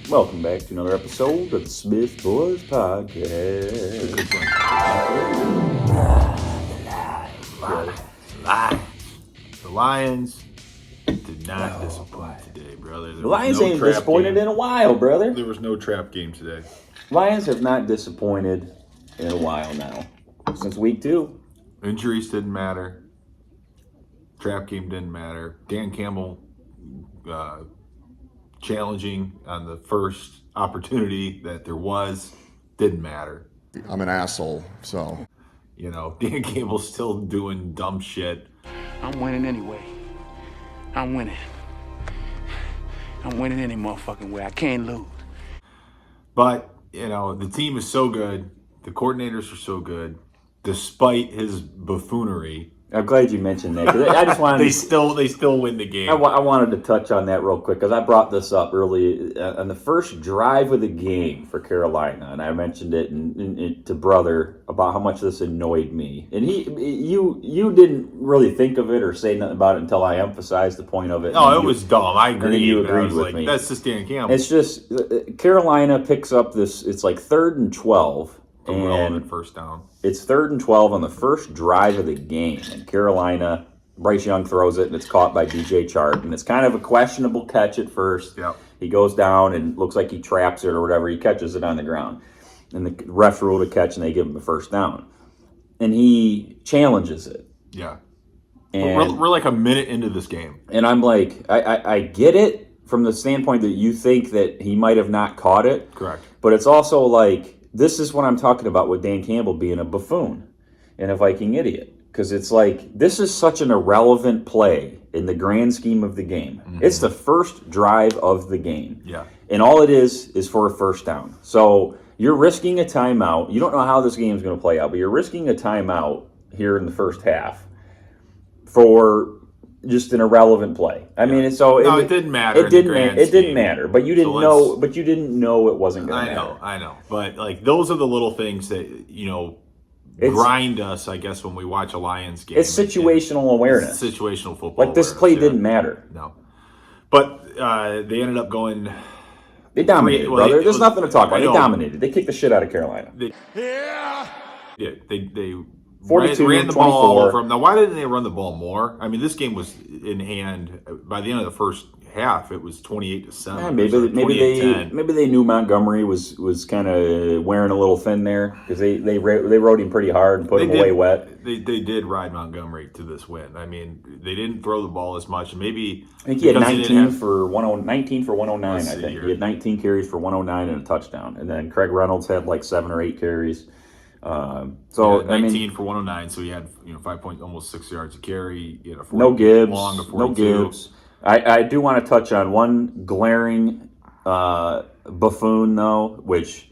Welcome back to another episode of the Smith Boys Podcast. The Lions did not disappoint today, brother. The Lions ain't disappointed in a while, brother. There was no trap game today. Lions have not disappointed in a while now. Since week 2. Injuries didn't matter. Trap game didn't matter. Dan Campbell challenging on the first opportunity that there was didn't matter. I'm an asshole, so. You know, Dan Campbell's still doing dumb shit. I'm winning anyway. I'm winning. I'm winning any motherfucking way. I can't lose. But, you know, the team is so good. The coordinators are so good. Despite his buffoonery. I'm glad you mentioned that. 'Cause I just wanted they still win the game. I wanted to touch on that real quick because I brought this up early on the first drive of the game for Carolina, and I mentioned it to brother about how much this annoyed me. And you didn't really think of it or say nothing about it until I emphasized the point of it. No, it was dumb. I agree. You agreed with me. That's just Dan Campbell. It's just Carolina picks up this. It's like 3rd and 12. And first down. It's 3rd and 12 on the first drive of the game. And Carolina, Bryce Young throws it, and it's caught by DJ Chark. And it's kind of a questionable catch at first. Yep. He goes down and looks like he traps it or whatever. He catches it on the ground. And the refs rule to catch, and they give him the first down. And he challenges it. Yeah. And we're like a minute into this game. And I'm like, I get it from the standpoint that you think that he might have not caught it. Correct. But it's also like, this is what I'm talking about with Dan Campbell being a buffoon and a Viking idiot. Because it's like, this is such an irrelevant play in the grand scheme of the game. Mm-hmm. It's the first drive of the game. Yeah. And all it is for a first down. So you're risking a timeout. You don't know how this game is going to play out, but you're risking a timeout here in the first half for just an irrelevant play. I mean, it didn't matter. It didn't matter, but you didn't know. But you didn't know it wasn't going to matter. I know. But like those are the little things that grind us. I guess when we watch a Lions game, it's situational awareness. It's situational football. Like this play didn't matter. No, but they ended up going. They dominated, brother. There's nothing to talk about. They dominated. They kicked the shit out of Carolina. They 42, ran the 24. ball all over them. Now, why didn't they run the ball more? I mean, this game was in hand. By the end of the first half, it was 28-7. Yeah, maybe they knew Montgomery was kind of wearing a little thin there because they rode him pretty hard and put him away wet. They did ride Montgomery to this win. I mean, they didn't throw the ball as much. Maybe I think he had 19 for 109. I think here. He had 19 carries for 109 and a touchdown, and then Craig Reynolds had like 7 or 8 carries. 19 for 109, so he had 5 points, almost 6 yards a carry. He had a 40 no Gibbs, long to 42. No Gibbs. I do want to touch on one glaring buffoon though, which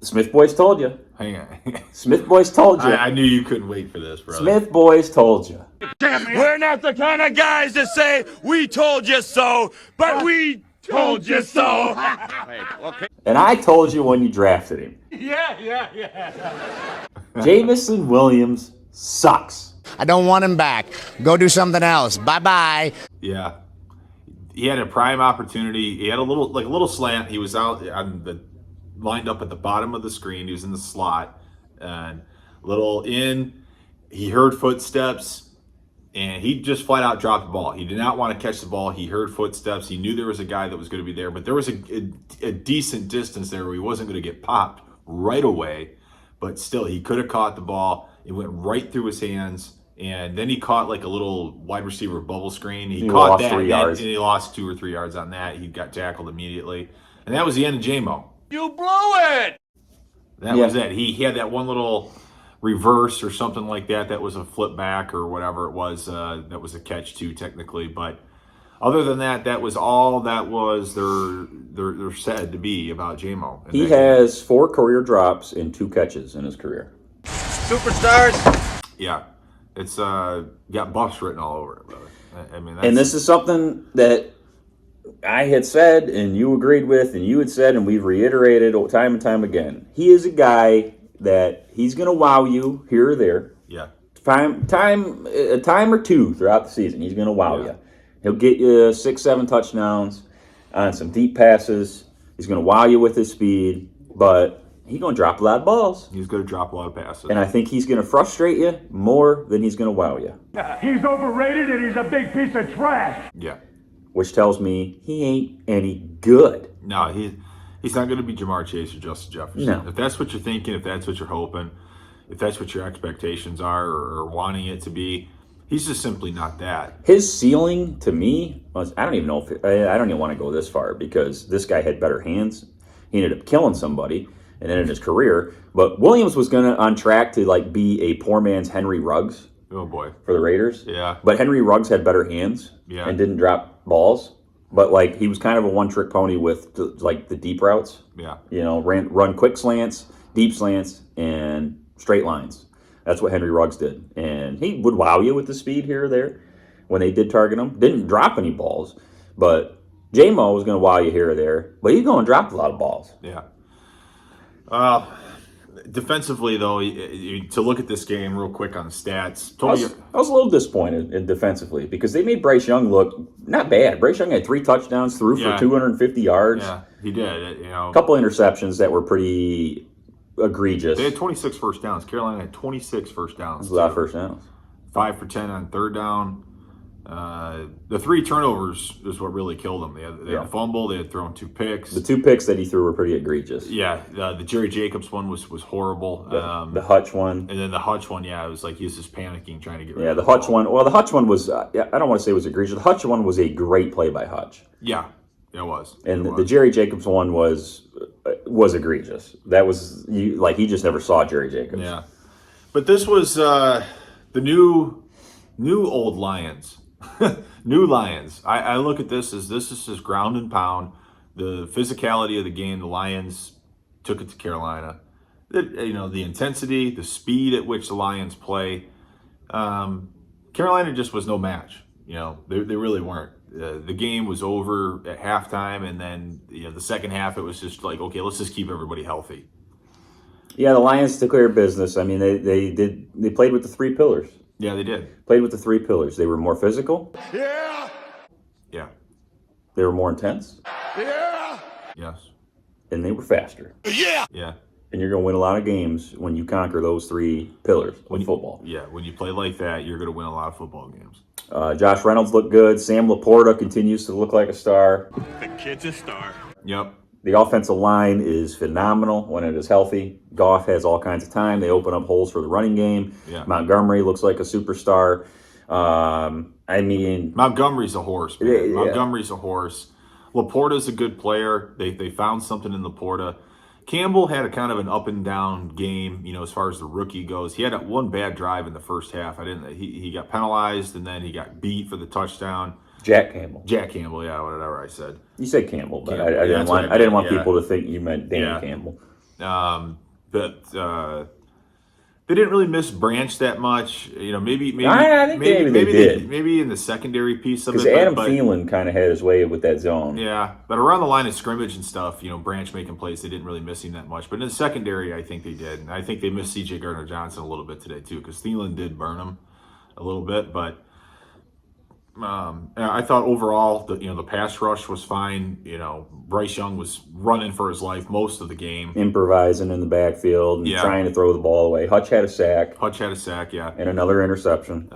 Smith Boys told you. Hang on. Smith Boys told you. I knew you couldn't wait for this, brother. Smith Boys told you. We're not the kind of guys that say, we told you so, but we told you so. And I told you when you drafted him. Yeah. Jamison Williams sucks. I don't want him back. Go do something else. Bye-bye. Yeah. He had a prime opportunity. He had a little slant. He was out lined up at the bottom of the screen. He was in the slot and little in. He heard footsteps and he just flat out dropped the ball. He did not want to catch the ball. He heard footsteps. He knew there was a guy that was going to be there, but there was a decent distance there where he wasn't going to get popped right away. But still, he could have caught the ball. It went right through his hands. And then he caught like a little wide receiver bubble screen. He caught that, 3 yards. And he lost 2 or 3 yards on that. He got tackled immediately. And that was the end of J-Mo. You blew it! That was it. He had that one little reverse or something like that. That was a flip back or whatever it was. That was a catch too, technically. But other than that, that was all that was they're said to be about J-Mo. He has 4 career drops and 2 catches in his career. Superstars! Yeah. It's got buffs written all over it, brother. I mean, and this is something that I had said and you agreed with and you had said and we've reiterated time and time again. He is a guy that he's going to wow you here or there. Yeah. A time or two throughout the season, he's going to wow you. He'll get you 6-7 touchdowns on some deep passes. He's going to wow you with his speed, but he's going to drop a lot of balls. He's going to drop a lot of passes. And I think he's going to frustrate you more than he's going to wow you. He's overrated and he's a big piece of trash. Yeah. Which tells me he ain't any good. No, he's not going to be Jamar Chase or Justin Jefferson. No. If that's what you're thinking, if that's what you're hoping, if that's what your expectations are or wanting it to be, he's just simply not that. His ceiling to me was, I don't even know if I don't even want to go this far because this guy had better hands. He ended up killing somebody and ended his career. But Williams was on track to like be a poor man's Henry Ruggs. Oh boy. For the Raiders. Yeah. But Henry Ruggs had better hands and didn't drop balls. But like he was kind of a one-trick pony with the deep routes. Yeah. You know, run quick slants, deep slants, and straight lines. That's what Henry Ruggs did. And he would wow you with the speed here or there when they did target him. Didn't drop any balls, but J-Mo was going to wow you here or there. But he's going to drop a lot of balls. Yeah. Defensively, though, to look at this game real quick on the stats. I was a little disappointed in defensively because they made Bryce Young look not bad. Bryce Young had 3 touchdowns, threw for 250 yards. Yeah, he did. You know, a couple interceptions that were pretty egregious. They had 26 first downs. Carolina had 26 first downs. That's a lot of first downs. 5 for 10 on third down. The 3 turnovers is what really killed them. They had a fumble. They had thrown 2 picks. The 2 picks that he threw were pretty egregious. Yeah, the Jerry Jacobs one was horrible. The Hutch one. And then the Hutch one, it was like he was just panicking trying to get rid of the Hutch one. Well, the Hutch one was, I don't want to say it was egregious. The Hutch one was a great play by Hutch. Yeah, it was. And the Jerry Jacobs one was egregious. That was, he just never saw Jerry Jacobs. Yeah. But this was the new old Lions. New Lions. I look at this is just ground and pound. The physicality of the game, the Lions took it to Carolina. The intensity, the speed at which the Lions play. Carolina just was no match. They really weren't. The game was over at halftime, and then the second half it was just like, okay, let's just keep everybody healthy. Yeah, the Lions took care of business. I mean, they played with the 3 pillars. Yeah, they did. Played with the 3 pillars. They were more physical. Yeah. Yeah. They were more intense. Yeah. Yes. And they were faster. Yeah. Yeah. And you're going to win a lot of games when you conquer those 3 pillars of football. Yeah, when you play like that, you're going to win a lot of football games. Josh Reynolds looked good. Sam Laporta continues to look like a star. The kid's a star. Yep. The offensive line is phenomenal when it is healthy. Goff has all kinds of time. They open up holes for the running game. Yeah. Montgomery looks like a superstar. Montgomery's a horse, man. Yeah. Montgomery's a horse. Laporta's a good player. They found something in Laporta. Campbell had a kind of an up and down game, as far as the rookie goes. He had one bad drive in the first half. He got penalized and then he got beat for the touchdown. Jack Campbell, yeah, whatever I said. You said Campbell, but Campbell. I didn't want people to think you meant Dan Campbell. But they didn't really miss Branch that much. Maybe in the secondary piece of it. Because Adam Thielen kind of had his way with that zone. Yeah, but around the line of scrimmage and stuff, Branch making plays, they didn't really miss him that much. But in the secondary, I think they did. And I think they missed C.J. Gardner-Johnson a little bit today, too, because Thielen did burn him a little bit. But I thought overall, the pass rush was fine. Bryce Young was running for his life most of the game. Improvising in the backfield and trying to throw the ball away. Hutch had a sack. Yeah. And another interception.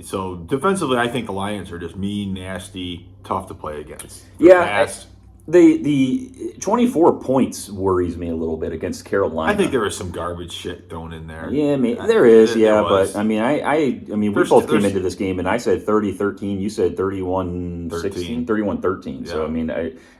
So defensively, I think the Lions are just mean, nasty, tough to play against. The 24 points worries me a little bit against Carolina. I think there was some garbage shit thrown in there. Yeah, there is. But I mean, we both came into this game and I said 30-13. You said 31-16, 31-13. Yeah. So I mean,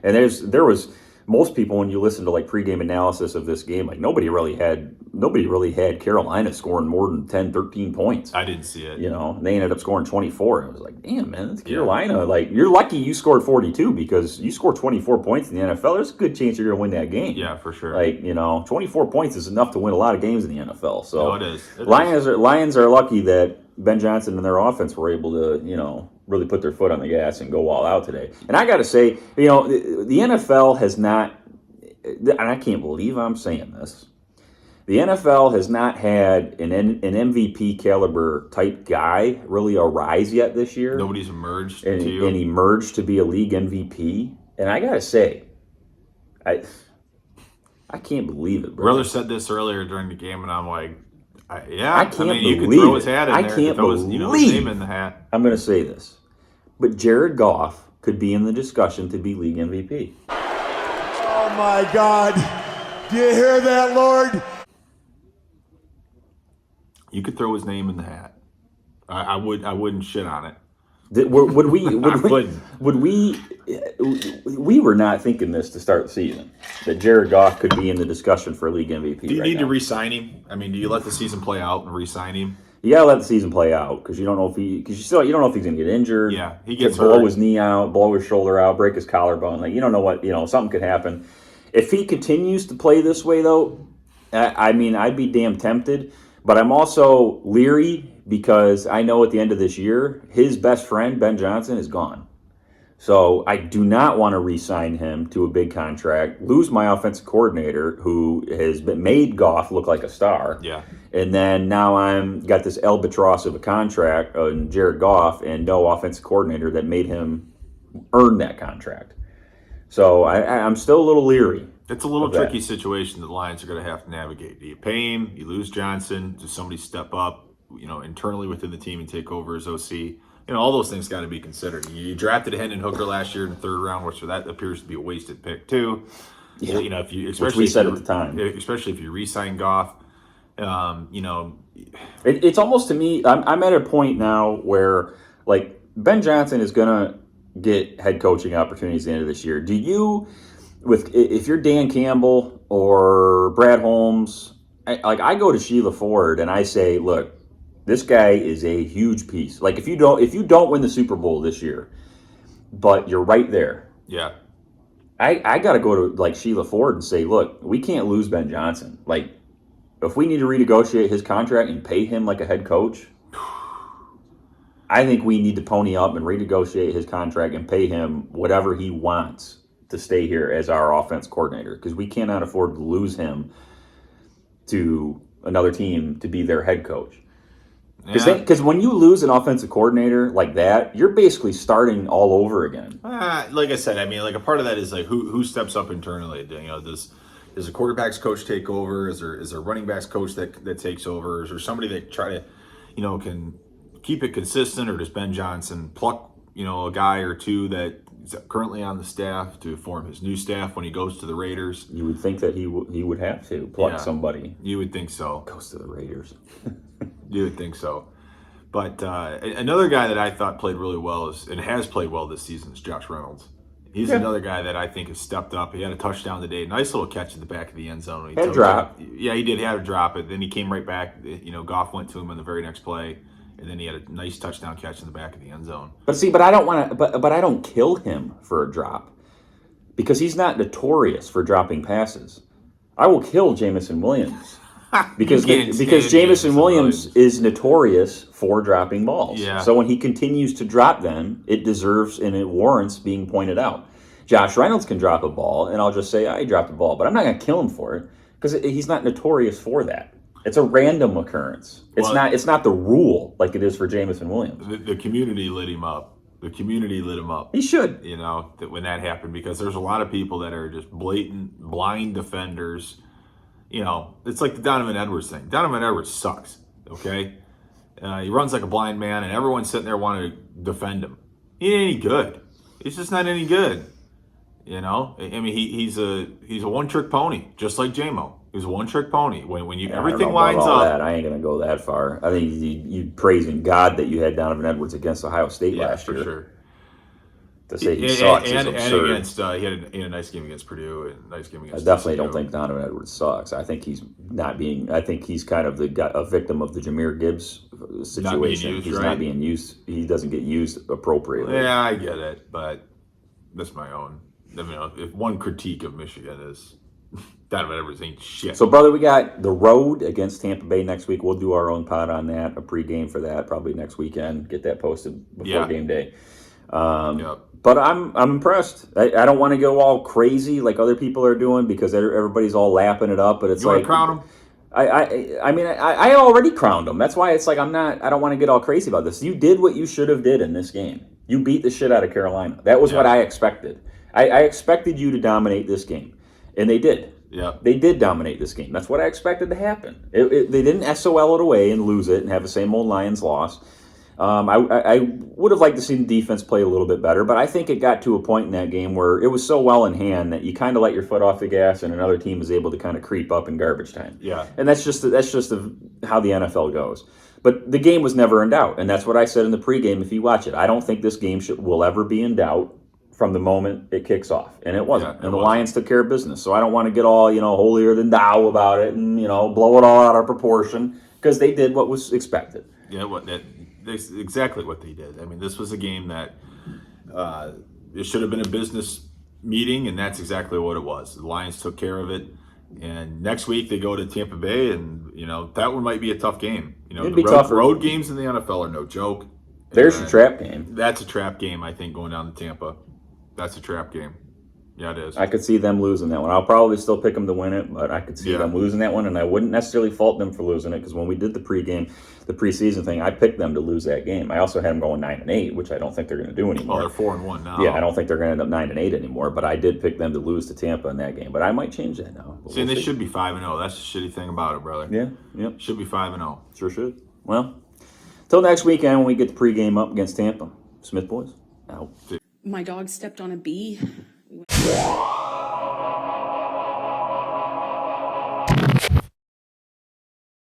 there was most people when you listen to like pregame analysis of this game, like nobody really had Carolina scoring more than 10, 13 points. I didn't see it. They ended up scoring 24. I was like, damn, man, that's Carolina. Like, you're lucky you scored 42 because you score 24 points in the NFL. There's a good chance you're going to win that game. Yeah, for sure. Like, 24 points is enough to win a lot of games in the NFL. So it is. Lions are lucky that Ben Johnson and their offense were able to, really put their foot on the gas and go all out today. And I got to say, the NFL has not, and I can't believe I'm saying this, the NFL has not had an MVP caliber type guy really arise yet this year. Nobody's emerged and emerged to be a league MVP. And I got to say, I can't believe it, bro. Brother said this earlier during the game, and I'm like, I can't you could believe throw his it. hat in I there. can't Throw his, his believe- name in the hat. I'm going to say this, but Jared Goff could be in the discussion to be league MVP. Oh my God. Do you hear that, Lord? You could throw his name in the hat. I wouldn't shit on it. Would we? wouldn't. Would we? We were not thinking this to start the season, that Jared Goff could be in the discussion for league MVP. Do you right need to now. re-sign him? I mean, do you let the season play out and re-sign him? You gotta let the season play out because you don't know if you don't know if he's gonna get injured. Yeah, he gets blow hurt. his knee out, blow his shoulder out, break his collarbone. Like you don't know what something could happen. If he continues to play this way, though, I mean, I'd be damn tempted. But I'm also leery because I know at the end of this year, his best friend Ben Johnson is gone. So I do not want to re-sign him to a big contract, lose my offensive coordinator who has made Goff look like a star. Yeah. And then now I'm got this albatross of a contract on Jared Goff and no offensive coordinator that made him earn that contract. So I'm still a little leery. It's a little of that. tricky situation that the Lions are going to have to navigate. Do you pay him? You lose Johnson? Does somebody step up, internally within the team and take over as OC? All those things got to be considered. You drafted Hendon Hooker last year in the third round, which that appears to be a wasted pick too. Yeah. If you, Which we said at the time, especially if you re-sign Goff, it's almost to me. I'm at a point now where like Ben Johnson is gonna get head coaching opportunities at the end of this year. Do you? If you're Dan Campbell or Brad Holmes, I go to Sheila Ford and I say, look, this guy is a huge piece. Like if you don't win the Super Bowl this year, but you're right there. Yeah. I got to go to like Sheila Ford and say, look, we can't lose Ben Johnson. Like if we need to renegotiate his contract and pay him like a head coach, I think we need to pony up and renegotiate his contract and pay him whatever he wants to stay here as our offense coordinator because we cannot afford to lose him to another team to be their head coach. Because when you lose an offensive coordinator like that, you're basically starting all over again. Like I said, I mean, like a part of that is like who steps up internally. Does a quarterback's coach take over? Is there a running backs coach that takes over? Is there somebody that try to, can keep it consistent, or does Ben Johnson pluck a guy or two that is currently on the staff to form his new staff when he goes to the Raiders? You would think that he would have to pluck somebody. You would think so. Goes to the Raiders. You would think so. But another guy that I thought played really well and has played well this season is Josh Reynolds. He's another guy that I think has stepped up. He had a touchdown today. Nice little catch at the back of the end zone. Had a drop. Yeah, he did have a drop it. Then he came right back. Goff went to him on the very next play. And then he had a nice touchdown catch in the back of the end zone. But I don't want to. But I don't kill him for a drop because he's not notorious for dropping passes. I will kill Jamison Williams because Jamison Williams is notorious for dropping balls. Yeah. So when he continues to drop them, it deserves and it warrants being pointed out. Josh Reynolds can drop a ball, and I'll just say I dropped a ball, but I'm not going to kill him for it because he's not notorious for that. It's a random occurrence. It's not the rule like it is for Jamison Williams. The community lit him up. The community lit him up. He should. When that happened, because there's a lot of people that are just blatant, blind defenders. It's like the Donovan Edwards thing. Donovan Edwards sucks, okay? He runs like a blind man, and everyone's sitting there wanting to defend him. He ain't any good. He's just not any good. I mean, he's a one-trick pony, just like J-Mo. He's a one-trick pony. When everything lines up. I ain't gonna go that far. I think you praising God that you had Donovan Edwards against Ohio State last year. For sure. To say he sucks is and absurd. against he had a nice game against Purdue and a nice game against. I definitely TCU. don't think Donovan Edwards sucks. I think he's not being. I think he's kind of a victim of the Jameer Gibbs situation. He's not being used. He doesn't get used appropriately. Yeah, I get it, but that's my own. I mean, if one critique of Michigan is Donovan Edwards ain't shit. So, brother, we got the road against Tampa Bay next week. We'll do our own pod on that, a pregame for that, probably next weekend. Get that posted before game day. But I'm impressed. I don't want to go all crazy like other people are doing because everybody's all lapping it up. But it's you want to crown them? I mean, I already crowned them. That's why it's like I don't want to get all crazy about this. You did what you should have did in this game. You beat the shit out of Carolina. That was what I expected. I expected you to dominate this game. And they did. Yeah. They did dominate this game. That's what I expected to happen. They didn't SOL it away and lose it and have the same old Lions loss. I would have liked to see the defense play a little bit better, but I think it got to a point in that game where it was so well in hand that you kind of let your foot off the gas, and another team is able to kind of creep up in garbage time. Yeah. And that's just how the NFL goes. But the game was never in doubt, and that's what I said in the pregame. If you watch it, I don't think this game will ever be in doubt from the moment it kicks off, and it wasn't. And the Lions took care of business. So I don't want to get all holier than thou about it and blow it all out of proportion, because they did what was expected. Yeah, that's exactly what they did. I mean, this was a game that it should have been a business meeting, and that's exactly what it was. The Lions took care of it, and next week they go to Tampa Bay, and that one might be a tough game. It'd be tougher. Road games in the NFL are no joke. There's your trap game. That's a trap game, I think, going down to Tampa. That's a trap game. Yeah, it is. I could see them losing that one. I'll probably still pick them to win it, but I could see them losing that one, and I wouldn't necessarily fault them for losing it, because when we did the preseason thing, I picked them to lose that game. I also had them going 9-8, which I don't think they're going to do anymore. Oh, they're 4-1 now. Yeah, I don't think they're going to end up 9-8 anymore, but I did pick them to lose to Tampa in that game. But I might change that now. See, they should be 5-0. That's the shitty thing about it, brother. Yeah, yep. Should be 5-0. Sure should. Well, till next weekend when we get the pregame up against Tampa. Smith boys, out. My dog stepped on a bee.